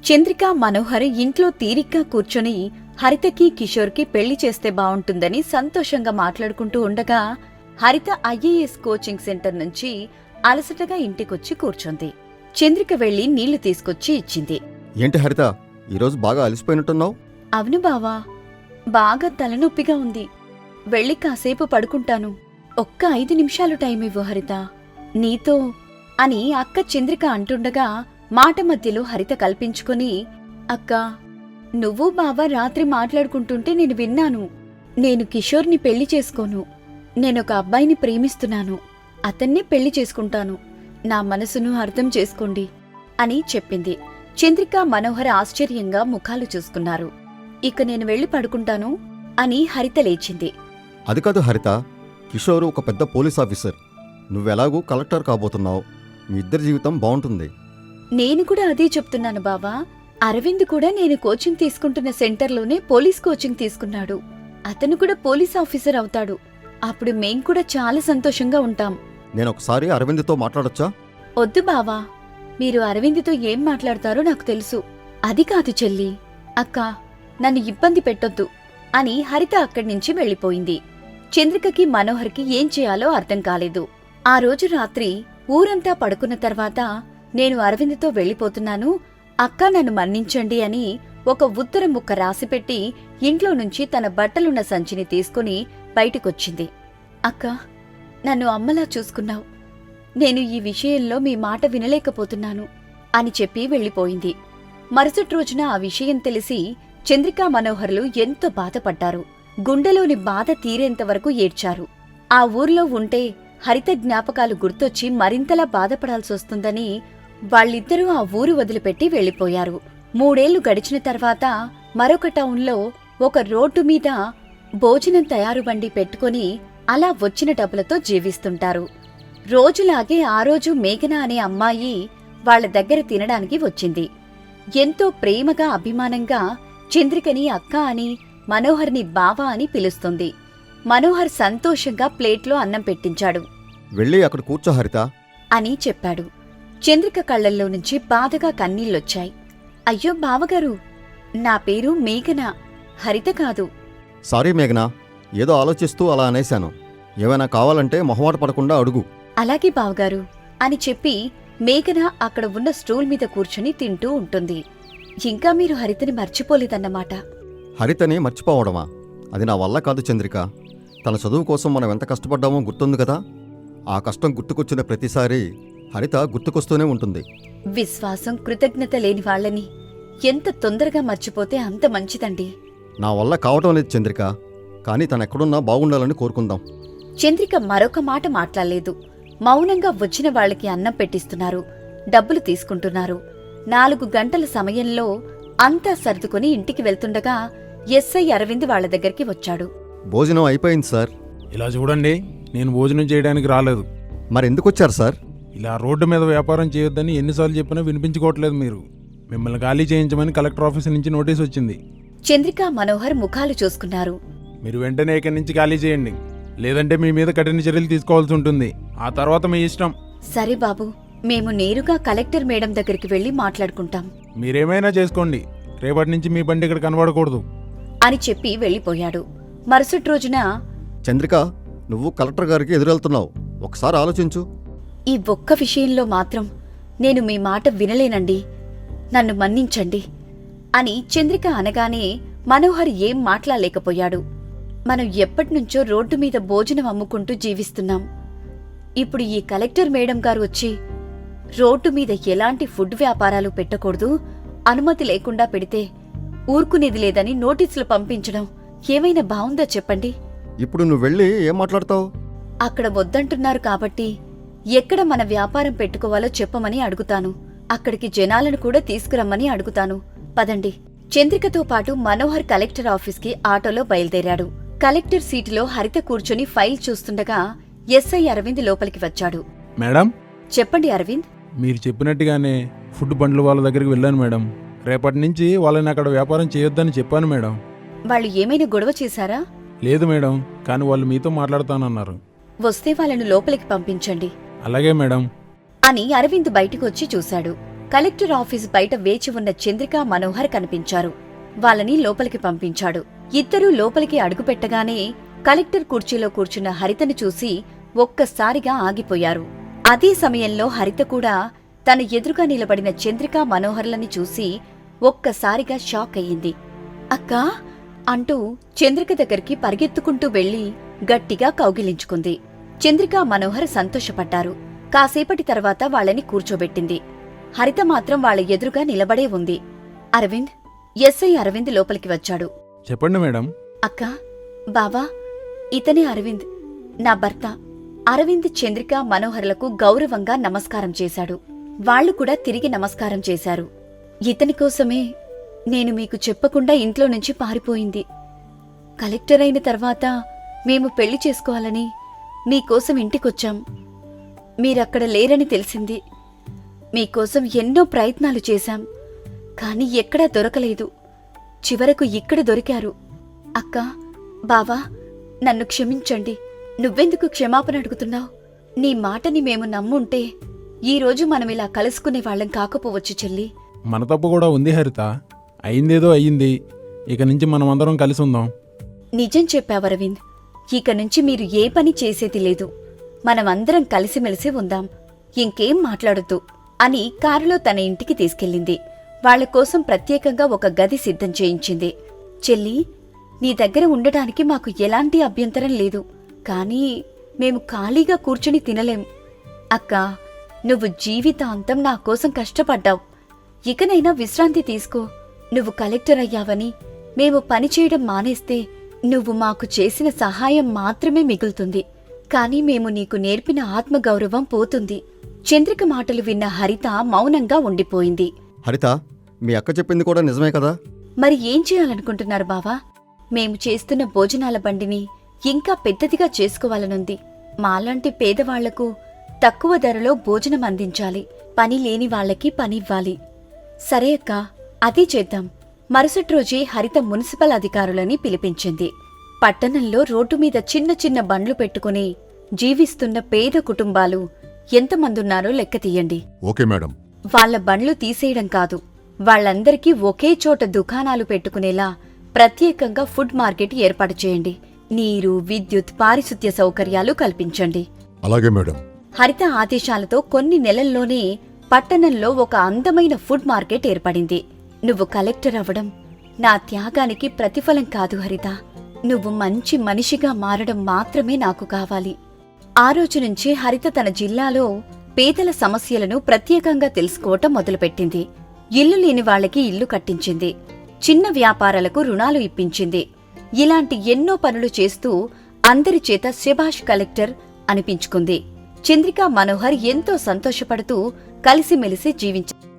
చంద్రిక, మనోహర్ ఇంట్లో తీరిగ్గా కూర్చొని హరితకి, కిషోర్కి పెళ్లి చేస్తే బావుంటుందని సంతోషంగా మాట్లాడుకుంటూ ఉండగా హరిత ఐఏఎస్ కోచింగ్ సెంటర్ నుంచి అలసటగా ఇంటికొచ్చి కూర్చుంది. చంద్రిక వెళ్లి నీళ్లు తీసుకొచ్చి ఇచ్చింది. ఏంటి హరిత, ఈరోజు బాగా అలసిపోయినట్టున్నావు? అవును బావా, బాగా తలనొప్పిగా ఉంది. వెళ్ళి కాసేపు పడుకుంటాను. ఒక్క 5 నిమిషాలు టైమివ్వు హరిత, నీతో అని అక్క చంద్రిక అంటుండగా మాట మధ్యలో హరిత కల్పించుకుని, అక్కా, నువ్వు బావా రాత్రి మాట్లాడుకుంటుంటే నేను విన్నాను. నేను కిషోర్ని పెళ్లి చేసుకోను. నేనొక అబ్బాయిని ప్రేమిస్తున్నాను. అతన్నే పెళ్లి చేసుకుంటాను. నా మనసును అర్థం చేసుకోండి అని చెప్పింది. చంద్రిక, మనోహర్ ఆశ్చర్యంగా ముఖాలు చూసుకున్నారు. ఇక నేను వెళ్ళి పడుకుంటాను అని హరిత లేచింది. అది కాదు హరిత, కిషోర్ ఒక పెద్ద పోలీస్ ఆఫీసర్. నువ్వెలాగూ కలెక్టర్ కాబోతున్నావు. మీ ఇద్దరి జీవితం బావుంటుంది. నేను కూడా అదే చెప్తున్నాను బావా. అరవింద్ కూడా నేను కోచింగ్ తీసుకుంటున్న సెంటర్లోనే పోలీస్ కోచింగ్ తీసుకున్నాడు. అతను కూడా పోలీస్ ఆఫీసర్ అవుతాడు. అప్పుడు మేం కూడా చాలా సంతోషంగా ఉంటాం. నేనొకసారి అరవింద్తో మాట్లాడొచ్చా? వద్దు బావా, మీరు అరవింద్తో ఏం మాట్లాడతారో నాకు తెలుసు. అది కాదు చెల్లి, అక్కా, నన్ను ఇబ్బంది పెట్టొద్దు అని హరిత అక్కడి నుంచి వెళ్ళిపోయింది. చంద్రికకి, మనోహర్కి ఏం చేయాలో అర్థం కాలేదు. ఆ రోజు రాత్రి ఊరంతా పడుకున్న తర్వాత నేను అరవింద్తో వెళ్ళిపోతున్నాను, అక్కా నన్ను మన్నించండి అని ఒక ఉత్తరం ముక్క రాసిపెట్టి ఇంట్లో నుంచి తన బట్టలున్న సంచిని తీసుకుని బయటికొచ్చింది. అక్కా, నన్ను అమ్మలా చూసుకున్నావు. నేను ఈ విషయంలో మీ మాట వినలేకపోతున్నాను అని చెప్పి వెళ్ళిపోయింది. మరుసటి రోజున ఆ విషయం తెలిసి చంద్రికా, మనోహర్లు ఎంతో బాధపడ్డారు. గుండెలోని బాధ తీరేంతవరకు ఏడ్చారు. ఆ ఊర్లో ఉంటే హరిత జ్ఞాపకాలు గుర్తొచ్చి మరింతలా బాధపడాల్సొస్తుందని వాళ్ళిద్దరూ ఆ ఊరు వదిలిపెట్టి వెళ్ళిపోయారు. 3 ఏళ్లు గడిచిన తర్వాత మరొక టౌన్లో ఒక రోడ్డు మీద భోజనం తయారు బండి పెట్టుకుని అలా వచ్చిన డబ్బులతో జీవిస్తుంటారు. రోజులాగే ఆ రోజు మేఘన అనే అమ్మాయి వాళ్ల దగ్గర తినడానికి వచ్చింది. ఎంతో ప్రేమగా, అభిమానంగా చంద్రికని అక్క అని, మనోహర్ని బావా అని పిలుస్తుంది. మనోహర్ సంతోషంగా ప్లేట్లో అన్నం పెట్టించాడు. వెళ్ళి అక్కడ కూర్చో హరిత అని చెప్పాడు. చంద్రిక కళ్లల్లో నుంచి బాధగా కన్నీళ్లొచ్చాయి. అయ్యో బావగారు, నా పేరు మేఘన, హరిత కాదు. సారీ మేఘనా, ఏదో ఆలోచిస్తూ అలా అనేశాను. ఏమైనా కావాలంటే మొహమాట పడకుండా అడుగు. అలాగే బావగారు అని చెప్పి మేఘన అక్కడ ఉన్న స్టూల్ మీద కూర్చుని తింటూ ఉంటుంది. ఇంకా మీరు హరితని మర్చిపోలేదన్నమాట. హరితని మర్చిపోవడమా? అది నా వల్ల కాదు చంద్రిక. తన చదువు కోసం మనం ఎంత కష్టపడ్డామో గుర్తుంది కదా. ఆ కష్టం గుర్తుకొచ్చిన ప్రతిసారి హరిత గుర్తుకొస్తూనే ఉంటుంది. విశ్వాసం, కృతజ్ఞత లేని వాళ్ళని ఎంత తొందరగా మర్చిపోతే అంత మంచిదండి. నా వల్ల కావటం లేదు చంద్రిక, కానీ తనెక్కడున్నా బాగుండాలని కోరుకుందాం. చంద్రిక మరొక మాట మాట్లాడలేదు. మౌనంగా వచ్చిన వాళ్ళకి అన్నం పెట్టిస్తున్నారు, డబ్బులు తీసుకుంటున్నారు. 4 గంటల సమయంలో అంతా సర్దుకుని ఇంటికి వెళ్తుండగా ఎస్ఐ అరవింద్ వాళ్ల దగ్గరికి వచ్చాడు. భోజనం అయిపోయింది సార్. ఇలా చూడండి, నేను భోజనం చేయడానికి రాలేదు. మరెందుకొచ్చారు సార్? ఇలా రోడ్డు మీద వ్యాపారం చేయొద్దని ఎన్నిసార్లు చెప్పినా వినిపించుకోవట్లేదు మీరు. మిమ్మల్ని ఖాళీ చేయించమని కలెక్టర్ ఆఫీస్ నుంచి నోటీస్ వచ్చింది. చంద్రిక, మనోహర్ ముఖాలు చూసుకున్నారు. మీరు వెంటనే ఇక్కడి నుంచి ఖాళీ చేయండి, లేదంటే మీ మీద కఠిన చర్యలు తీసుకోవాల్సి ఉంటుంది. ఆ తర్వాత మీ ఇష్టం. సరే బాబు, మేము నేరుగా కలెక్టర్ మేడం దగ్గరికి వెళ్లి మాట్లాడుకుంటాం. మీరేమైనా చేసుకోండి, రేపటి నుంచి మీ బండి ఇక్కడ కనబడకూడదు అని చెప్పి వెళ్లిపోయాడు. మరుసటి రోజున, చంద్రిక, నువ్వు కలెక్టర్ గారికి ఎదురెళ్తున్నావు. ఒకసారి ఆలోచించు. ఈ ఒక్క విషయంలో మాత్రం నేను మీ మాట వినలేనండి, నన్ను మన్నించండి అని చంద్రిక అనగానే మనోహర్ ఏం మాట్లాడలేకపోయాడు. మనం ఎప్పటినుంచో రోడ్డు మీద భోజనం అమ్ముకుంటూ జీవిస్తున్నాం. ఇప్పుడు ఈ కలెక్టర్ మేడం గారు వచ్చి రోడ్డు మీద ఎలాంటి ఫుడ్ వ్యాపారాలు పెట్టకూడదు, అనుమతి లేకుండా పెడితే ఊరుకునేది లేదని నోటీసులు పంపించడం ఏమైనా బావుందా చెప్పండి. ఇప్పుడు నువ్వు వెళ్ళి ఏం మాట్లాడతావు? అక్కడ వద్దంటున్నారు కాబట్టి ఎక్కడ మన వ్యాపారం పెట్టుకోవాలో చెప్పమని అడుగుతాను. అక్కడికి జనాలను కూడా తీసుకురమ్మని అడుగుతాను. పదండి. చంద్రికతో పాటు మనోహర్ కలెక్టర్ ఆఫీస్కి ఆటోలో బయలుదేరాడు. కలెక్టర్ సీటులో హరిత కూర్చొని ఫైల్ చూస్తుండగా ఎస్ఐ అరవింద్ లోపలికి వచ్చాడు. మేడం, చెప్పండి అరవింద్. మీరు చెప్పినట్టుగానే ఫుడ్ బండ్లు వాళ్ళ దగ్గరికి వెళ్ళాను మేడం. రేపటి నుంచి వాళ్ళని అక్కడ వ్యాపారం చేయొద్దని చెప్పాను మేడం. వాళ్ళు ఏమైనా గొడవ చేశారా? లేదు మేడం, కానీ వాళ్ళు మీతో మాట్లాడతానన్నారు. వస్తే వాళ్ళను లోపలికి పంపించండి. అలాగే మేడం అని అరవింద్ బయటికొచ్చి చూశాడు. కలెక్టర్ ఆఫీస్ బయట వేచి ఉన్న చంద్రిక మనోహర్ కనిపించారు. వాళ్ళని లోపలికి పంపించాడు. ఇద్దరూ లోపలికి అడుగుపెట్టగానే కలెక్టర్ కుర్చీలో కూర్చున్న హరితను చూసి ఒక్కసారిగా ఆగిపోయారు. అదే సమయంలో హరిత కూడా తన ఎదురుగా నిలబడిన చంద్రిక మనోహర్లని చూసి ఒక్కసారిగా షాక్ అయ్యింది. అక్కా అంటూ చంద్రిక దగ్గరికి పరిగెత్తుకుంటూ వెళ్లి గట్టిగా కౌగిలించుకుంది. చంద్రిక మనోహర్ సంతోషపడ్డారు. కాసేపటి తర్వాత వాళ్ళని కూర్చోబెట్టింది. హరిత మాత్రం వాళ్ళ ఎదురుగా నిలబడే ఉంది. అరవింద్, ఎస్ఐ అరవింద్ లోపలికి వచ్చాడు. చెప్పండి మేడం. అక్కా, బావా, ఇతనే అరవింద్, నా భర్త. అరవింద్ చంద్రిక మనోహర్లకు గౌరవంగా నమస్కారం చేశాడు. వాళ్లు కూడా తిరిగి నమస్కారం చేశారు. ఇతని కోసమే నేను మీకు చెప్పకుండా ఇంట్లో నుంచి పారిపోయింది. కలెక్టర్ అయిన తర్వాత మేము పెళ్లి చేసుకోవాలని మీకోసం ఇంటికొచ్చాం. మీరక్కడ లేరని తెలిసింది. మీకోసం ఎన్నో ప్రయత్నాలు చేశాం, కాని ఎక్కడా దొరకలేదు. చివరకు ఇక్కడ దొరికారు. అక్కా, బావా, నన్ను క్షమించండి. నువ్వెందుకు క్షమాపణ అడుగుతున్నావు? నీ మాటని మేము నమ్ముంటే ఈరోజు మనమిలా కలుసుకునే వాళ్ళం కాకపోవచ్చు చెల్లి. మన తప్పు కూడా ఉంది హరిత. అయిందేదో అయ్యింది. ఇక నుంచి మనమందరం కలిసి ఉందాం. నిజం చెప్పావు అరవింద్. ఇక నుంచి మీరు ఏ పని చేసేది లేదు. మనమందరం కలిసిమెలిసి ఉందాం. ఇంకేం మాట్లాడొద్దు అని కారులో తన ఇంటికి తీసుకెళ్ళింది. వాళ్ల కోసం ప్రత్యేకంగా ఒక గది సిద్ధం చేయించింది. చెల్లి, నీ దగ్గర ఉండటానికి మాకు ఎలాంటి అభ్యంతరం లేదు. కానీ మేము ఖాళీగా కూర్చుని తినలేం. అక్కా, నువ్వు జీవితాంతం నా కోసం కష్టపడ్డావు. ఇకనైనా విశ్రాంతి తీసుకో. నువ్వు కలెక్టర్ అయ్యావని మేము పనిచేయడం మానేస్తే నువ్వు మాకు చేసిన సహాయం మాత్రమే మిగులుతుంది. కాని మేము నీకు నేర్పిన ఆత్మగౌరవం పోతుంది. చంద్రిక మాటలు విన్న హరిత మౌనంగా ఉండిపోయింది. హరిత, మీ అక్క చెప్పింది కూడా నిజమే కదా? మరి ఏం చేయాలనుకుంటున్నారు బావా? మేము చేస్తున్న భోజనాల బండిని ఇంకా పెద్దదిగా చేసుకోవాలనుంది. మాలాంటి పేదవాళ్లకు తక్కువ ధరలో భోజనం అందించాలి. పని లేని వాళ్లకి పనివ్వాలి. సరే అక్కా, అదే చేద్దాం. మరుసటి రోజే హరిత మున్సిపల్ అధికారులని పిలిపించింది. పట్టణంలో రోడ్డు మీద చిన్న చిన్న బండ్లు పెట్టుకుని జీవిస్తున్న పేద కుటుంబాలు ఎంతమందున్నారో లెక్క తీయండి. Okay madam. వాళ్ల బండ్లు తీసేయడం కాదు, వాళ్లందరికీ ఒకే చోట దుకాణాలు పెట్టుకునేలా ప్రత్యేకంగా ఫుడ్ మార్కెట్ ఏర్పాటు చేయండి. నీరు, విద్యుత్, పారిశుద్ధ్య సౌకర్యాలు కల్పించండి. అలాగే మేడం. హరిత ఆదేశాలతో కొన్ని నెలల్లోనే పట్టణంలో ఒక అందమైన ఫుడ్ మార్కెట్ ఏర్పడింది. నువ్వు కలెక్టర్ అవ్వడం నా త్యాగానికి ప్రతిఫలం కాదు హరిత. నువ్వు మంచి మనిషిగా మారడం మాత్రమే నాకు కావాలి. ఆ రోజు నుంచి హరిత తన జిల్లాలో పేదల సమస్యలను ప్రత్యేకంగా తెలుసుకోవటం మొదలుపెట్టింది. ఇల్లు లేని వాళ్లకి ఇల్లు కట్టించింది. చిన్న వ్యాపారాలకు రుణాలు ఇప్పించింది. ఇలాంటి ఎన్నో పనులు చేస్తూ అందరి చేత శభాష్ కలెక్టర్ అనిపించుకుంది. చంద్రిక మనోహర్ ఎంతో సంతోషపడుతూ కలిసిమెలిసి జీవించారు.